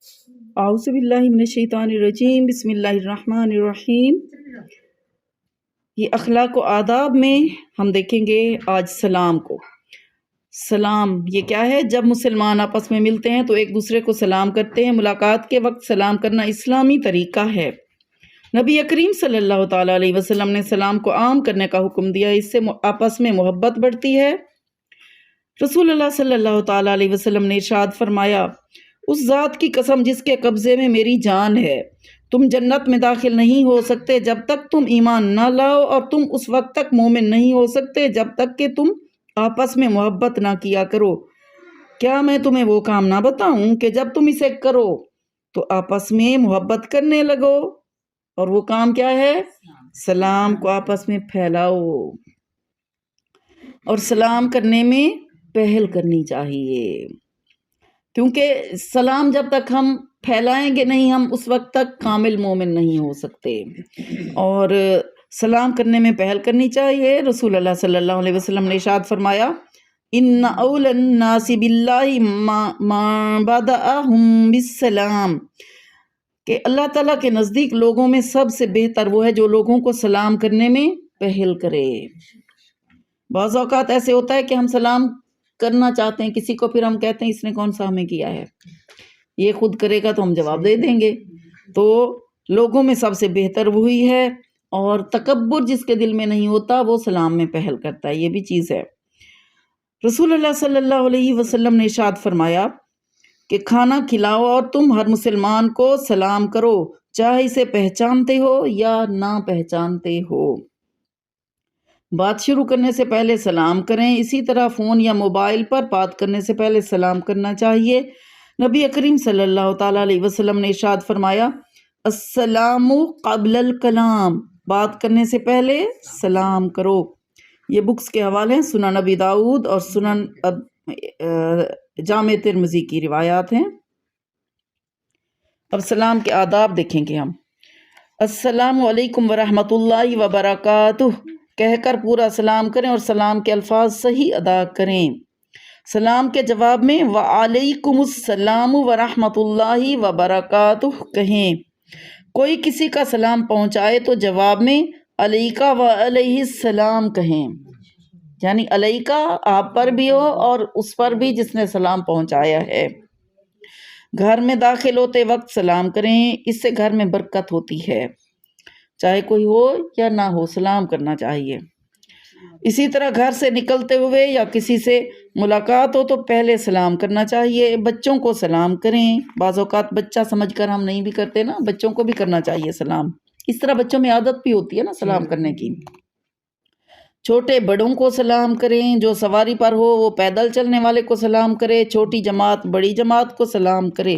اعوذ باللہ من الشیطان الرجیم، بسم اللہ الرحمن الرحیم۔ یہ اخلاق و آداب میں ہم دیکھیں گے آج سلام کو۔ سلام یہ کیا ہے؟ جب مسلمان آپس میں ملتے ہیں تو ایک دوسرے کو سلام کرتے ہیں۔ ملاقات کے وقت سلام کرنا اسلامی طریقہ ہے۔ نبی کریم صلی اللہ تعالیٰ علیہ وسلم نے سلام کو عام کرنے کا حکم دیا، اس سے آپس میں محبت بڑھتی ہے۔ رسول اللہ صلی اللہ تعالیٰ علیہ وسلم نے ارشاد فرمایا، اس ذات کی قسم جس کے قبضے میں میری جان ہے، تم جنت میں داخل نہیں ہو سکتے جب تک تم ایمان نہ لاؤ، اور تم اس وقت تک مومن نہیں ہو سکتے جب تک کہ تم آپس میں محبت نہ کیا کرو۔ کیا میں تمہیں وہ کام نہ بتاؤں کہ جب تم اسے کرو تو آپس میں محبت کرنے لگو؟ اور وہ کام کیا ہے؟ سلام کو آپس میں پھیلاؤ، اور سلام کرنے میں پہل کرنی چاہیے، کیونکہ سلام جب تک ہم پھیلائیں گے نہیں، ہم اس وقت تک کامل مومن نہیں ہو سکتے، اور سلام کرنے میں پہل کرنی چاہیے۔ رسول اللہ صلی اللہ علیہ وسلم نے ارشاد فرمایا، ان اول الناس باللہ من بدأہم بالسلام، کہ اللہ تعالیٰ کے نزدیک لوگوں میں سب سے بہتر وہ ہے جو لوگوں کو سلام کرنے میں پہل کرے۔ بعض اوقات ایسے ہوتا ہے کہ ہم سلام کرنا چاہتے ہیں کسی کو، پھر ہم کہتے ہیں اس نے کون سا ہمیں کیا ہے، یہ خود کرے گا تو ہم جواب دے دیں گے۔ تو لوگوں میں سب سے بہتر وہی ہے، اور تکبر جس کے دل میں نہیں ہوتا وہ سلام میں پہل کرتا ہے، یہ بھی چیز ہے۔ رسول اللہ صلی اللہ علیہ وسلم نے ارشاد فرمایا کہ کھانا کھلاؤ اور تم ہر مسلمان کو سلام کرو، چاہے اسے پہچانتے ہو یا نہ پہچانتے ہو۔ بات شروع کرنے سے پہلے سلام کریں، اسی طرح فون یا موبائل پر بات کرنے سے پہلے سلام کرنا چاہیے۔ نبی کریم صلی اللہ تعالیٰ علیہ وسلم نے ارشاد فرمایا، السلام قبل الکلام، بات کرنے سے پہلے سلام کرو۔ یہ بکس کے حوالے ہیں، سنن نبی داؤد اور سنن جامع ترمذی کی روایات ہیں۔ اب سلام کے آداب دیکھیں گے ہم۔ السلام علیکم ورحمۃ اللہ وبرکاتہ کہہ کر پورا سلام کریں، اور سلام کے الفاظ صحیح ادا کریں۔ سلام کے جواب میں وعلیکم السلام ورحمۃ اللہ وبرکاتہ کہیں۔ کوئی کسی کا سلام پہنچائے تو جواب میں علیکہ وعلیہ السلام کہیں، یعنی علیکہ آپ پر بھی ہو اور اس پر بھی جس نے سلام پہنچایا ہے۔ گھر میں داخل ہوتے وقت سلام کریں، اس سے گھر میں برکت ہوتی ہے، چاہے کوئی ہو یا نہ ہو سلام کرنا چاہیے۔ اسی طرح گھر سے نکلتے ہوئے یا کسی سے ملاقات ہو تو پہلے سلام کرنا چاہیے۔ بچوں کو سلام کریں، بعض اوقات بچہ سمجھ کر ہم نہیں بھی کرتے نا، بچوں کو بھی کرنا چاہیے سلام، اس طرح بچوں میں عادت بھی ہوتی ہے نا سلام کرنے کی۔ چھوٹے بڑوں کو سلام کریں، جو سواری پر ہو وہ پیدل چلنے والے کو سلام کرے، چھوٹی جماعت بڑی جماعت کو سلام کرے۔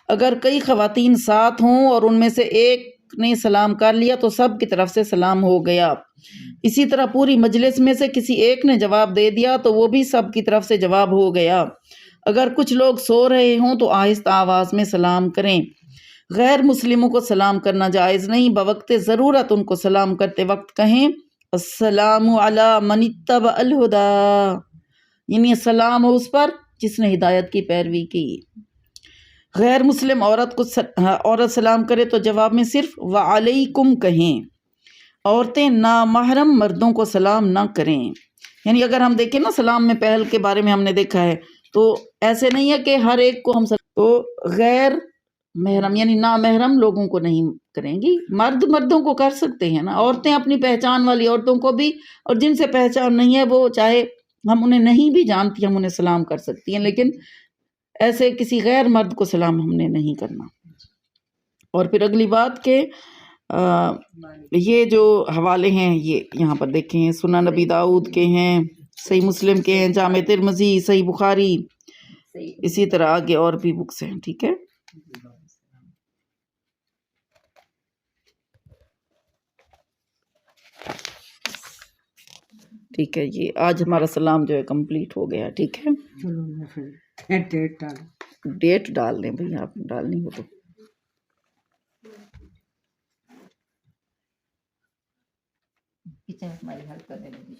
اگر کئی خواتین ساتھ ہوں اور ان میں سے ایک نے سلام کر لیا تو سب کی طرف سے سلام ہو گیا۔ اسی طرح پوری مجلس میں سے کسی ایک نے جواب دے دیا تو وہ بھی سب کی طرف سے جواب ہو گیا۔ اگر کچھ لوگ سو رہے ہوں تو آہستہ آواز میں سلام کریں۔ غیر مسلموں کو سلام کرنا جائز نہیں، بوقت ضرورت ان کو سلام کرتے وقت کہیں السلام علی من اتبع الہدی، یعنی سلام ہو اس پر جس نے ہدایت کی پیروی کی۔ غیر مسلم عورت سلام کرے تو جواب میں صرف وعلیکم کہیں۔ عورتیں نامحرم مردوں کو سلام نہ کریں، یعنی اگر ہم دیکھیں نا سلام میں پہل کے بارے میں ہم نے دیکھا ہے تو ایسے نہیں ہے کہ ہر ایک کو ہم تو غیر محرم یعنی نامحرم لوگوں کو نہیں کریں گی۔ مرد مردوں کو کر سکتے ہیں نا، عورتیں اپنی پہچان والی عورتوں کو بھی، اور جن سے پہچان نہیں ہے وہ چاہے ہم انہیں نہیں بھی جانتی ہم انہیں سلام کر سکتی ہیں، لیکن ایسے کسی غیر مرد کو سلام ہم نے نہیں کرنا۔ اور پھر اگلی بات کہ یہ جو حوالے ہیں یہ یہاں پر دیکھیں، سنن نبی داؤد کے ہیں، صحیح مسلم کے ہیں، جامع ترمذی، صحیح بخاری، اسی طرح آگے اور بھی بکس ہیں، ٹھیک ہے۔ ٹھیک ہے، یہ آج ہمارا سلام جو ہے کمپلیٹ ہو گیا، ٹھیک ہے۔ ڈیٹ ڈال دیں بھئی، آپ ڈالنی ہو تو۔ کچن ہماری ہیلپ کرنے لگی۔